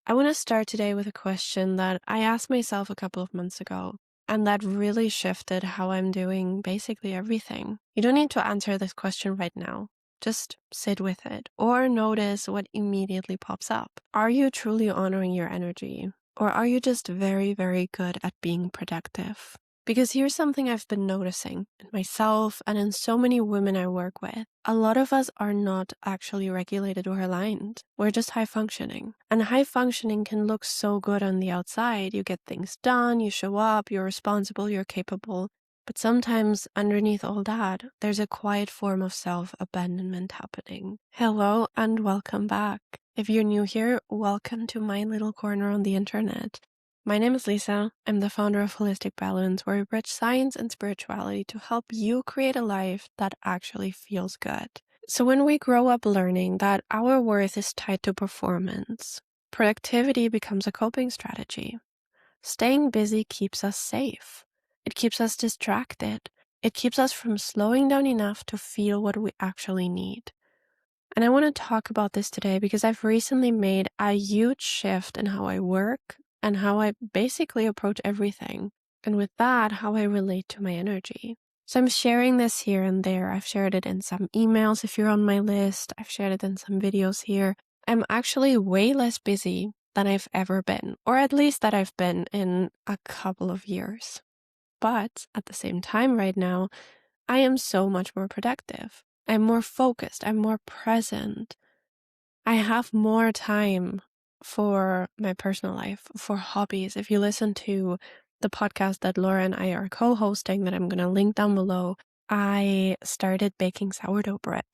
I want to start today with a question that I asked myself a couple of months ago, and that really shifted how I'm doing basically everything. You don't need to answer this question right now. Just sit with it or notice what immediately pops up. Are you truly honoring your energy? Or are you just very, very good at being productive? Because here's something I've been noticing in myself and in so many women I work with. A lot of us are not actually regulated or aligned. We're just high functioning. And high functioning can look so good on the outside. You get things done, you show up, you're responsible, you're capable. But sometimes underneath all that, there's a quiet form of self-abandonment happening. Hello and welcome back. If you're new here, welcome to my little corner on the internet. My name is Lisa. I'm the founder of Holistic Balance, where we bridge science and spirituality to help you create a life that actually feels good. So when we grow up learning that our worth is tied to performance, productivity becomes a coping strategy. Staying busy keeps us safe. It keeps us distracted. It keeps us from slowing down enough to feel what we actually need. And I want to talk about this today because I've recently made a huge shift in how I work and how I basically approach everything. And with that, how I relate to my energy. So I'm sharing this here and there. I've shared it in some emails if you're on my list. I've shared it in some videos here. I'm actually way less busy than I've ever been, or at least that I've been in a couple of years. But at the same time right now, I am so much more productive. I'm more focused. I'm more present. I have more time for my personal life, for hobbies. If you listen to the podcast that Laura and I are co-hosting that I'm going to link down below, I started baking sourdough bread,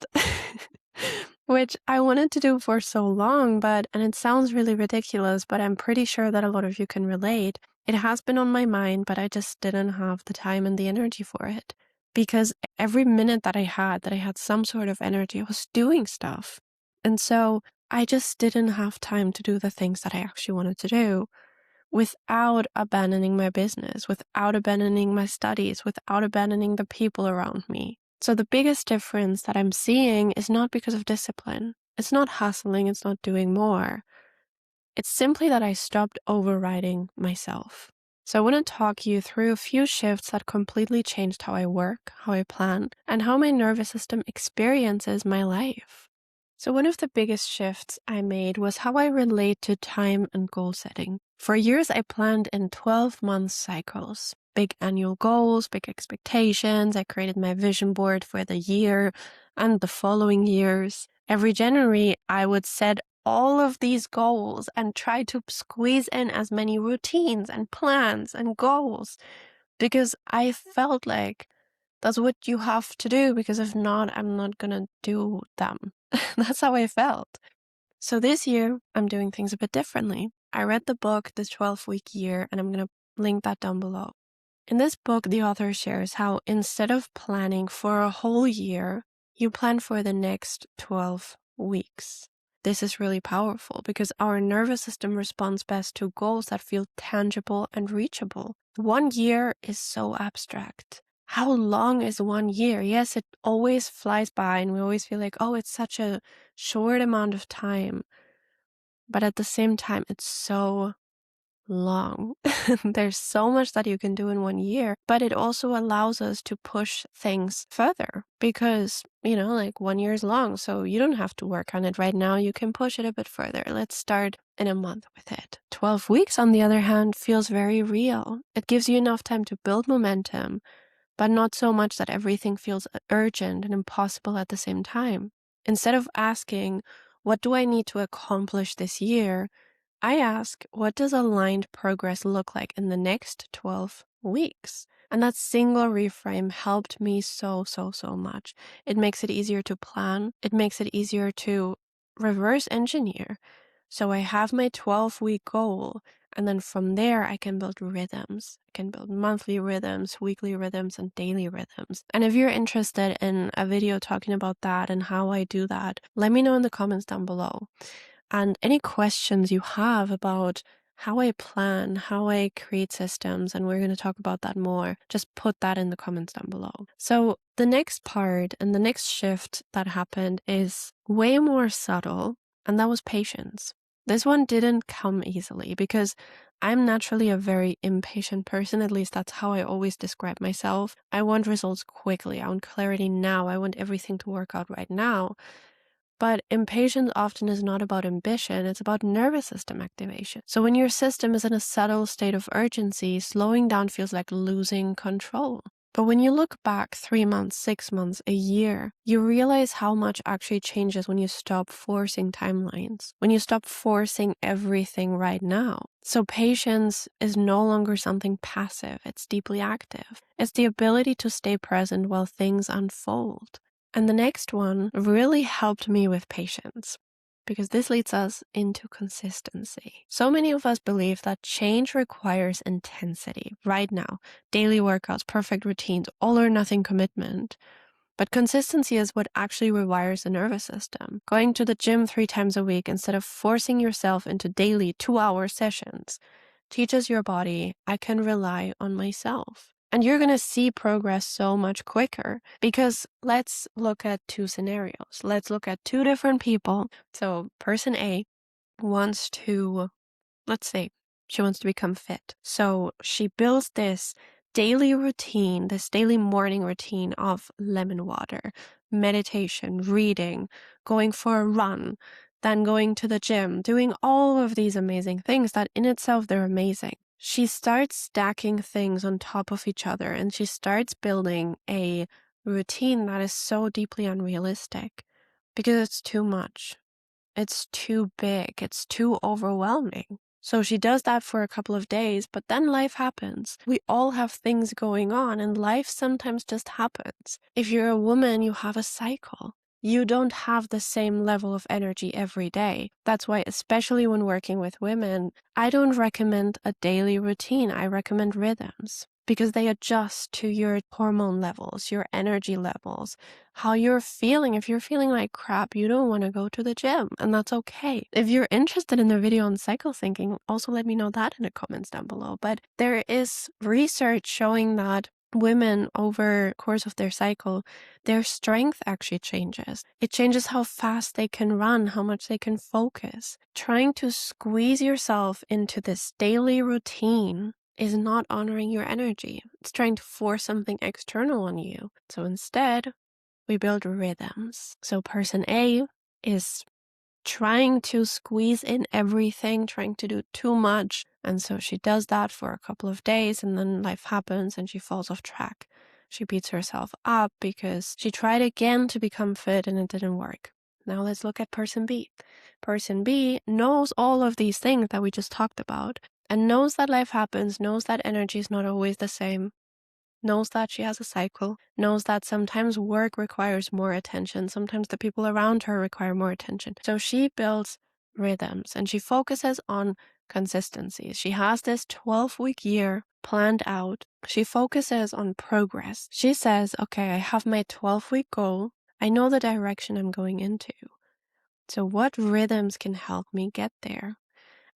which I wanted to do for so long, and it sounds really ridiculous, but I'm pretty sure that a lot of you can relate. It has been on my mind, but I just didn't have the time and the energy for it. Because every minute that I had some sort of energy, I was doing stuff. And so I just didn't have time to do the things that I actually wanted to do without abandoning my business, without abandoning my studies, without abandoning the people around me. So the biggest difference that I'm seeing is not because of discipline. It's not hustling. It's not doing more. It's simply that I stopped overriding myself. So I want to talk you through a few shifts that completely changed how I work, how I plan, and how my nervous system experiences my life. So one of the biggest shifts I made was how I relate to time and goal setting. For years, I planned in 12-month cycles, big annual goals, big expectations. I created my vision board for the year and the following years. Every January, I would set all of these goals and try to squeeze in as many routines and plans and goals because I felt like that's what you have to do, because if not, I'm not gonna do them. That's how I felt. So this year, I'm doing things a bit differently. I read the book, The 12-Week Year, and I'm gonna link that down below. In this book, the author shares how instead of planning for a whole year, you plan for the next 12 weeks. This is really powerful because our nervous system responds best to goals that feel tangible and reachable. 1 year is so abstract. How long is 1 year? Yes, it always flies by and we always feel like, oh, it's such a short amount of time. But at the same time, it's so long. There's so much that you can do in 1 year, but it also allows us to push things further because, like 1 year is long, so you don't have to work on it right now. You can push it a bit further. Let's start in a month with it. 12 weeks, on the other hand, feels very real. It gives you enough time to build momentum, but not so much that everything feels urgent and impossible at the same time. Instead of asking, what do I need to accomplish this year? I ask, what does aligned progress look like in the next 12 weeks? And that single reframe helped me so much. It makes it easier to plan. It makes it easier to reverse engineer. So I have my 12-week goal, and then from there I can build rhythms. I can build monthly rhythms, weekly rhythms, and daily rhythms. And if you're interested in a video talking about that and how I do that, let me know in the comments down below. And any questions you have about how I plan, how I create systems, and we're going to talk about that more, just put that in the comments down below. So the next part and the next shift that happened is way more subtle, and that was patience. This one didn't come easily because I'm naturally a very impatient person. At least that's how I always describe myself. I want results quickly. I want clarity now. I want everything to work out right now. But impatience often is not about ambition, it's about nervous system activation. So when your system is in a subtle state of urgency, slowing down feels like losing control. But when you look back 3 months, 6 months, a year, you realize how much actually changes when you stop forcing timelines, when you stop forcing everything right now. So patience is no longer something passive, it's deeply active. It's the ability to stay present while things unfold. And the next one really helped me with patience, because this leads us into consistency. So many of us believe that change requires intensity right now, daily workouts, perfect routines, all or nothing commitment. But consistency is what actually rewires the nervous system. Going to the gym 3 times a week instead of forcing yourself into daily 2-hour sessions teaches your body, I can rely on myself. And you're going to see progress so much quicker, because let's look at 2 scenarios. Let's look at 2 different people. So person A wants to, let's say, she wants to become fit. So she builds this daily routine, this daily morning routine of lemon water, meditation, reading, going for a run, then going to the gym, doing all of these amazing things that in itself they're amazing. She starts stacking things on top of each other, and she starts building a routine that is so deeply unrealistic because it's too much. It's too big. It's too overwhelming. So she does that for a couple of days, but then life happens. We all have things going on, and life sometimes just happens. If you're a woman, you have a cycle. You don't have the same level of energy every day. That's why, especially when working with women, I don't recommend a daily routine. I recommend rhythms, because they adjust to your hormone levels, your energy levels, how you're feeling. If you're feeling like crap, you don't want to go to the gym, and that's okay. If you're interested in the video on cycle syncing, also let me know that in the comments down below. But there is research showing that women, over the course of their cycle, their strength actually changes. It changes how fast they can run, how much they can focus. Trying to squeeze yourself into this daily routine is not honoring your energy. It's trying to force something external on you. So instead, we build rhythms. So person A is trying to squeeze in everything, trying to do too much. And so she does that for a couple of days, and then life happens and she falls off track. She beats herself up because she tried again to become fit and it didn't work. Now let's look at person B. Person B knows all of these things that we just talked about, and knows that life happens, knows that energy is not always the same, knows that she has a cycle, knows that sometimes work requires more attention, sometimes the people around her require more attention. So she builds rhythms and she focuses on consistency. She has this 12-week year planned out. She focuses on progress. She says, okay, I have my 12-week goal. I know the direction I'm going into. So what rhythms can help me get there?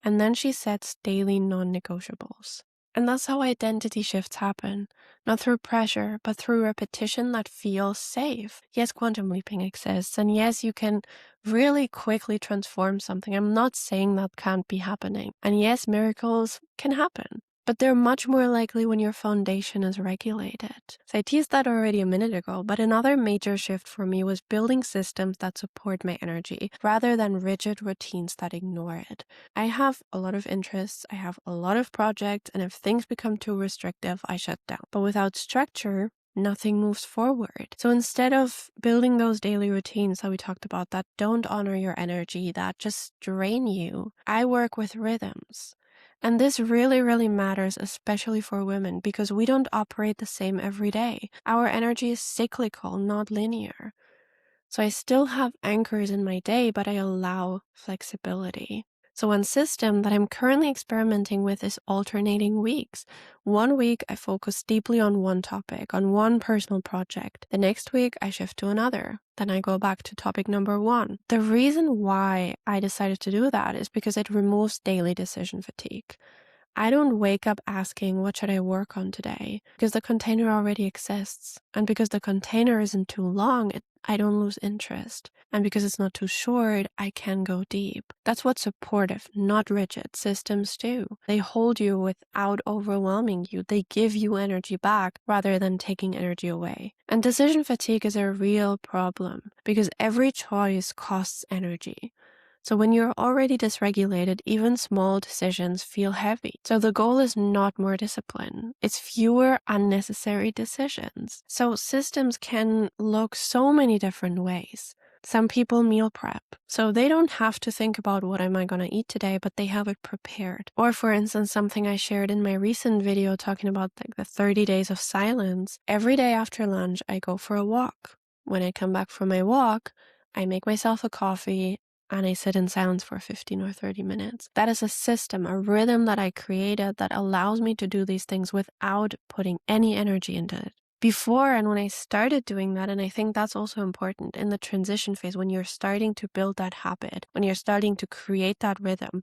And then she sets daily non-negotiables. And that's how identity shifts happen. Not through pressure, but through repetition that feels safe. Yes, quantum leaping exists. And yes, you can really quickly transform something. I'm not saying that can't be happening. And yes, miracles can happen. But they're much more likely when your foundation is regulated. So I teased that already a minute ago, but another major shift for me was building systems that support my energy rather than rigid routines that ignore it. I have a lot of interests, I have a lot of projects, and if things become too restrictive, I shut down. But without structure, nothing moves forward. So instead of building those daily routines that we talked about that don't honor your energy, that just drain you, I work with rhythms. And this really, really matters, especially for women, because we don't operate the same every day. Our energy is cyclical, not linear. So I still have anchors in my day, but I allow flexibility. So one system that I'm currently experimenting with is alternating weeks. 1 week, I focus deeply on one topic, on one personal project. The next week, I shift to another. Then I go back to topic number 1. The reason why I decided to do that is because it removes daily decision fatigue. I don't wake up asking, what should I work on today? Because the container already exists. And because the container isn't too long, I don't lose interest. And because it's not too short, I can go deep. That's what supportive, not rigid systems do. They hold you without overwhelming you. They give you energy back rather than taking energy away. And decision fatigue is a real problem because every choice costs energy. So when you're already dysregulated, even small decisions feel heavy. So the goal is not more discipline. It's fewer unnecessary decisions. So systems can look so many different ways. Some people meal prep, so they don't have to think about what am I going to eat today, but they have it prepared. Or for instance, something I shared in my recent video talking about like the 30 days of silence. Every day after lunch, I go for a walk. When I come back from my walk, I make myself a coffee and I sit in silence for 15 or 30 minutes. That is a system, a rhythm that I created that allows me to do these things without putting any energy into it. Before and when I started doing that, and I think that's also important in the transition phase, when you're starting to build that habit, when you're starting to create that rhythm,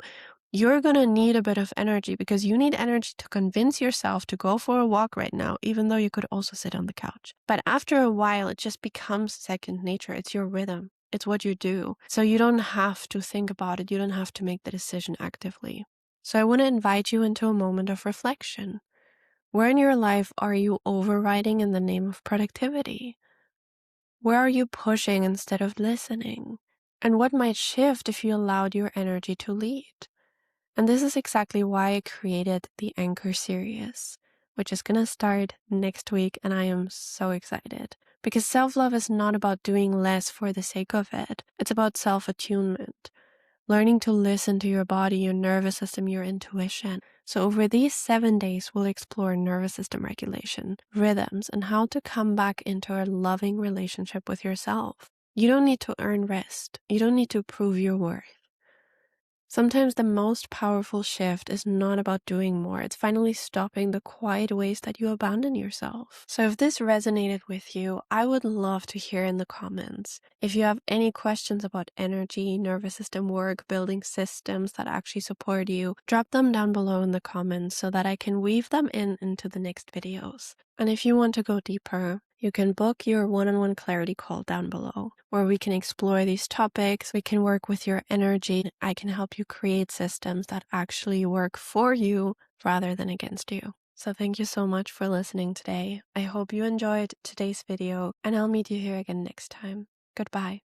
you're going to need a bit of energy because you need energy to convince yourself to go for a walk right now, even though you could also sit on the couch. But after a while, it just becomes second nature. It's your rhythm. It's what you do. So you don't have to think about it. You don't have to make the decision actively. So I want to invite you into a moment of reflection. Where in your life are you overriding in the name of productivity? Where are you pushing instead of listening? And what might shift if you allowed your energy to lead? And this is exactly why I created the Anchor series, which is going to start next week, and I am so excited. Because self-love is not about doing less for the sake of it. It's about self-attunement, learning to listen to your body, your nervous system, your intuition. So over these 7 days, we'll explore nervous system regulation, rhythms, and how to come back into a loving relationship with yourself. You don't need to earn rest. You don't need to prove your worth. Sometimes the most powerful shift is not about doing more. It's finally stopping the quiet ways that you abandon yourself. So if this resonated with you, I would love to hear in the comments. If you have any questions about energy, nervous system work, building systems that actually support you, drop them down below in the comments so that I can weave them into the next videos. And if you want to go deeper, you can book your one-on-one clarity call down below, where we can explore these topics, we can work with your energy, I can help you create systems that actually work for you rather than against you. So thank you so much for listening today. I hope you enjoyed today's video, and I'll meet you here again next time. Goodbye.